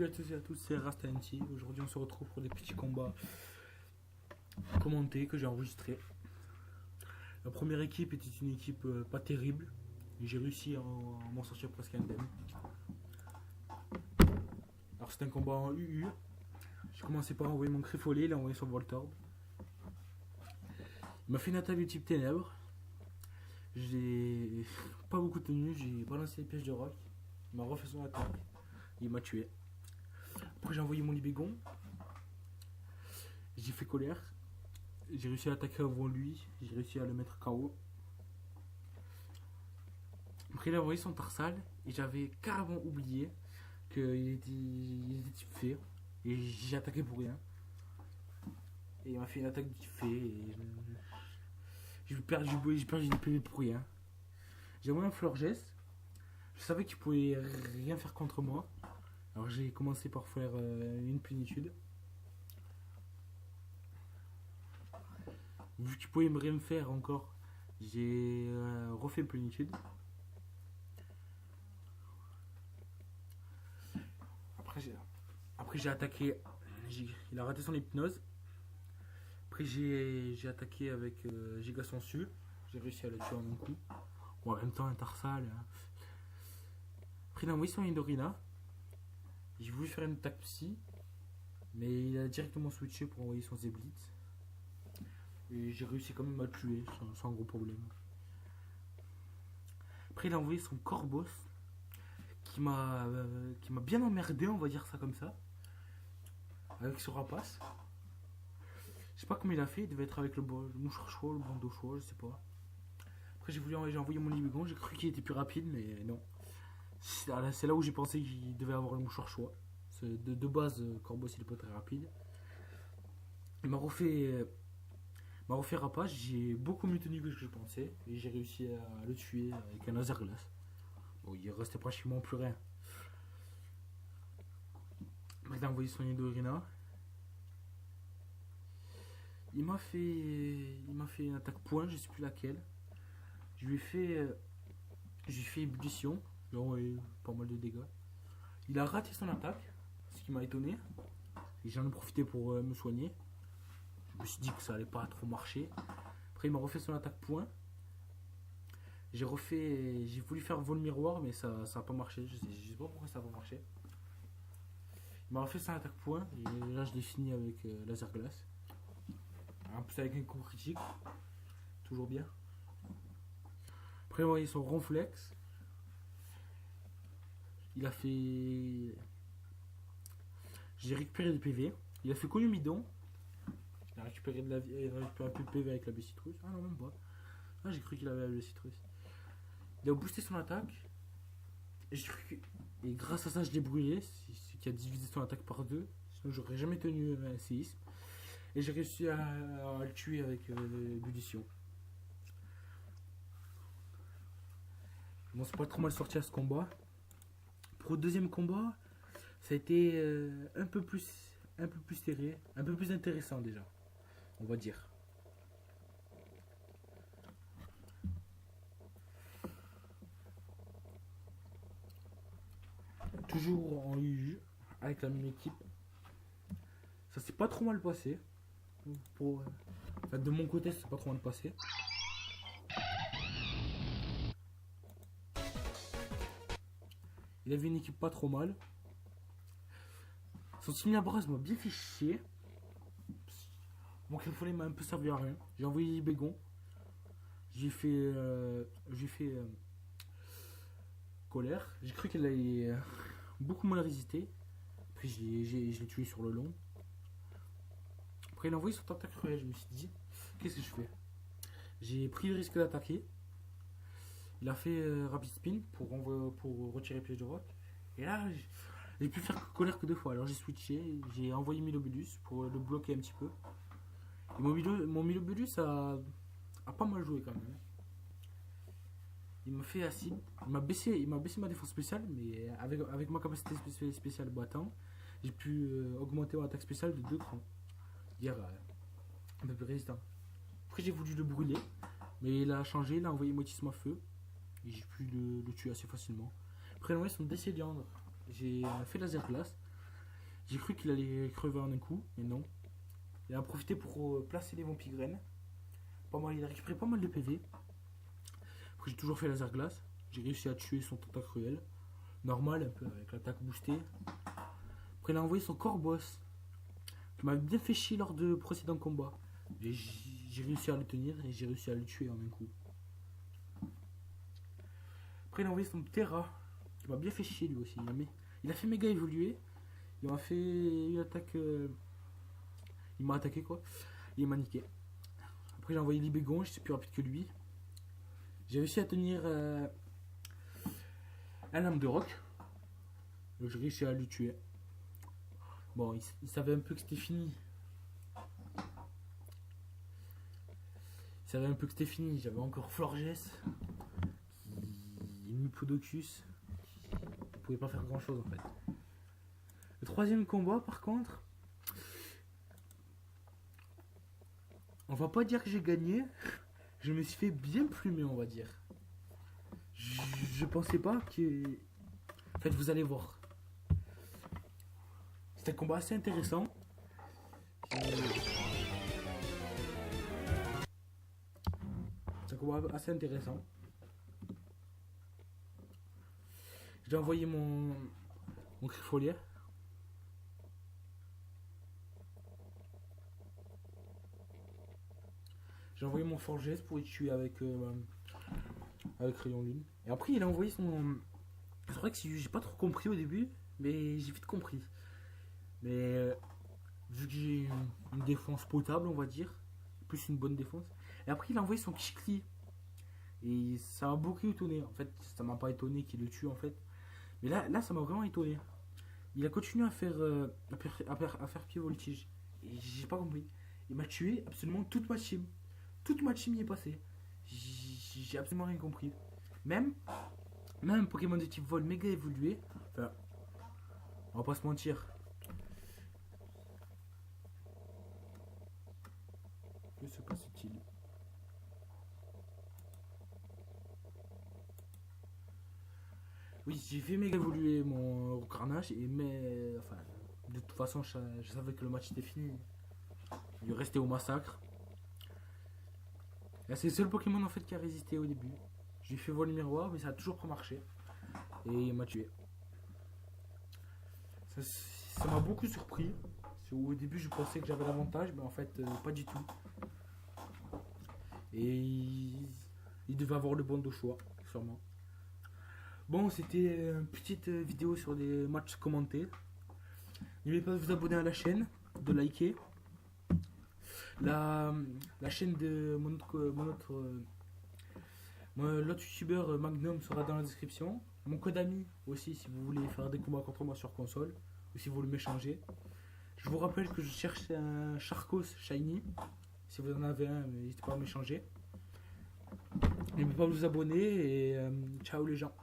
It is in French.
Salut à tous et à tous, c'est Rastanti. Aujourd'hui, on se retrouve pour des petits combats commentés que j'ai enregistrés. La première équipe était une équipe pas terrible. Et j'ai réussi à m'en sortir presque indemne. Alors, c'est un combat en UU. J'ai commencé par envoyer mon Grifollet, il a envoyé son Voltorb. Il m'a fait une attaque du type ténèbres. J'ai pas beaucoup tenu, j'ai balancé les pièges de roc. Il m'a refait son attaque. Il m'a tué. Après j'ai envoyé mon Libégon. J'ai fait colère. J'ai réussi à attaquer avant lui. J'ai réussi à le mettre KO. Après il a envoyé son Tarsal. Et j'avais carrément oublié qu'il était type fée. Et j'ai attaqué pour rien. Et il m'a fait une attaque de type fée. Et j'ai perdu une PV pour rien. J'ai envoyé un Florges. Je savais qu'il pouvait rien faire contre moi. Alors j'ai commencé par faire une plénitude. Vu qu'il pouvait rien me faire encore, j'ai refait une plénitude. Après j'ai attaqué. Il a raté son hypnose. Après j'ai attaqué avec Giga Sensu. J'ai réussi à le tuer en un coup. Bon, en même temps un Tarsal. Hein. Après il a envoyé son Indorina. J'ai voulu faire une attaque psy, mais il a directement switché pour envoyer son Zeblitz. Et j'ai réussi quand même à le tuer sans gros problème. Après il a envoyé son Corvos, qui m'a bien emmerdé, on va dire ça comme ça. Avec son rapace. Je sais pas comment il a fait, il devait être avec le mouchoir chaud, le bandeau chaud, je sais pas. Après j'ai envoyé mon Libégon, j'ai cru qu'il était plus rapide, mais non. C'est là où j'ai pensé qu'il devait avoir le mouchoir choix. De base, Corvos il est pas très rapide. Il m'a refait Rapace, j'ai beaucoup mieux tenu que ce que je pensais. Et j'ai réussi à le tuer avec un laser glace. Bon, il restait pratiquement plus rien. Il a envoyé son Nidorina. Il m'a fait une attaque point, je sais plus laquelle. Je lui ai fait ébullition. J'ai envoyé pas mal de dégâts. Il a raté son attaque, ce qui m'a étonné. Et j'en ai profité pour me soigner. Je me suis dit que ça allait pas trop marcher. Après il m'a refait son attaque point. J'ai voulu faire vol miroir, mais ça a pas marché. Je sais pas pourquoi ça a pas marché. Il m'a refait son attaque point. Et là je l'ai fini avec laser glace. En plus avec un coup critique. Toujours bien. Après il m'a envoyé son ronflex. Il a fait. J'ai récupéré des PV. Il a fait Columidon. Il a récupéré un peu de PV avec la Bessitrus. Ah non, même pas. Ah, j'ai cru qu'il avait la Bessitrus. Il a boosté son attaque. Et grâce à ça, je l'ai brûlé. Ce qui a divisé son attaque par deux. Sinon, j'aurais jamais tenu un séisme. Et j'ai réussi à le tuer avec l'ébullition. Bon, c'est pas trop mal sorti à ce combat. Pour le deuxième combat, ça a été un peu plus serré, un peu plus intéressant déjà, on va dire. Toujours en UU, avec la même équipe. Ça s'est pas trop mal passé. Enfin, de mon côté, ça s'est pas trop mal passé. Il avait une équipe pas trop mal. Son team Labras m'a bien fait chier. Mon Grifollet m'a un peu servi à rien. J'ai envoyé Bégon. J'ai fait colère. J'ai cru qu'elle allait beaucoup mal résister. Puis je l'ai tué sur le long. Après il a envoyé son tentacle cruel. Je me suis dit, qu'est-ce que je fais? J'ai pris le risque d'attaquer. Il a fait rapid spin pour retirer piège de roc. Et là, j'ai pu faire colère que deux fois. Alors j'ai switché, j'ai envoyé Milobulus pour le bloquer un petit peu. Et mon Milobulus a pas mal joué quand même. Il m'a fait acide. Il m'a baissé ma défense spéciale, mais avec ma capacité spéciale battant, j'ai pu augmenter mon attaque spéciale de 2 crans. Dire un peu plus résistant. Après j'ai voulu le brûler, mais il a changé, il a envoyé Motisme à feu. Et j'ai pu le tuer assez facilement. Après, il a envoyé son Décéliandre. J'ai fait laser glace. J'ai cru qu'il allait crever en un coup, mais non. Il a profité pour placer les vampigraines. Pas mal, il a récupéré pas mal de PV. Après, j'ai toujours fait laser glace. J'ai réussi à tuer son tentacruel. Normal, un peu avec l'attaque boostée. Après, il a envoyé son corps boss. Qui m'a bien fait chier lors de précédents combats. Et j'ai réussi à le tenir et j'ai réussi à le tuer en un coup. Après, il a envoyé son Terra. Qui m'a bien fait chier lui aussi. Il a fait méga évoluer. Il m'a fait une attaque. Il m'a attaqué quoi. Il m'a niqué. Après, j'ai envoyé Libégon. J'étais plus rapide que lui. J'ai réussi à tenir un lame de roc. Donc, j'ai réussi à le tuer. Bon, il savait un peu que c'était fini. Il savait un peu que c'était fini. J'avais encore Florges. Nipodocus. Il pouvait pas faire grand chose en fait. Le troisième combat, par contre, on va pas dire que j'ai gagné. Je me suis fait bien plumer, on va dire. Je pensais pas que. En fait, vous allez voir. C'était un combat assez intéressant. C'est un combat assez intéressant. J'ai envoyé mon Grifolier. J'ai envoyé mon Forges pour y tuer avec Rayon Lune. Et après, il a envoyé son. C'est vrai que j'ai pas trop compris au début, mais j'ai vite compris. Mais vu que j'ai une défense potable, on va dire, plus une bonne défense. Et après, il a envoyé son Kishkli. Et ça m'a beaucoup étonné. En fait, ça m'a pas étonné qu'il le tue en fait. Mais là ça m'a vraiment étonné. Il a continué à faire, à faire pied voltige. Et j'ai pas compris. Il m'a tué absolument toute ma team. Toute ma team y est passée. J'ai absolument rien compris. Même un Pokémon de type vol méga évolué. Enfin, on va pas se mentir. Que se passe-t-il? Oui, j'ai fait méga évoluer mon carnage. Enfin, de toute façon, je savais que le match était fini. Il restait au massacre. Là, c'est le seul Pokémon en fait qui a résisté au début. J'ai fait vol miroir, mais ça a toujours pas marché. Et il m'a tué. Ça m'a beaucoup surpris. Au début, je pensais que j'avais l'avantage, mais en fait, pas du tout. Et il devait avoir le bon de choix, sûrement. Bon, c'était une petite vidéo sur des matchs commentés. N'oubliez pas de vous abonner à la chaîne, de liker. La chaîne de l'autre youtubeur Magnum sera dans la description. Mon code ami aussi si vous voulez faire des combats contre moi sur console ou si vous voulez m'échanger. Je vous rappelle que je cherche un Charcos Shiny. Si vous en avez un, n'hésitez pas à m'échanger. N'oubliez pas de vous abonner et ciao les gens.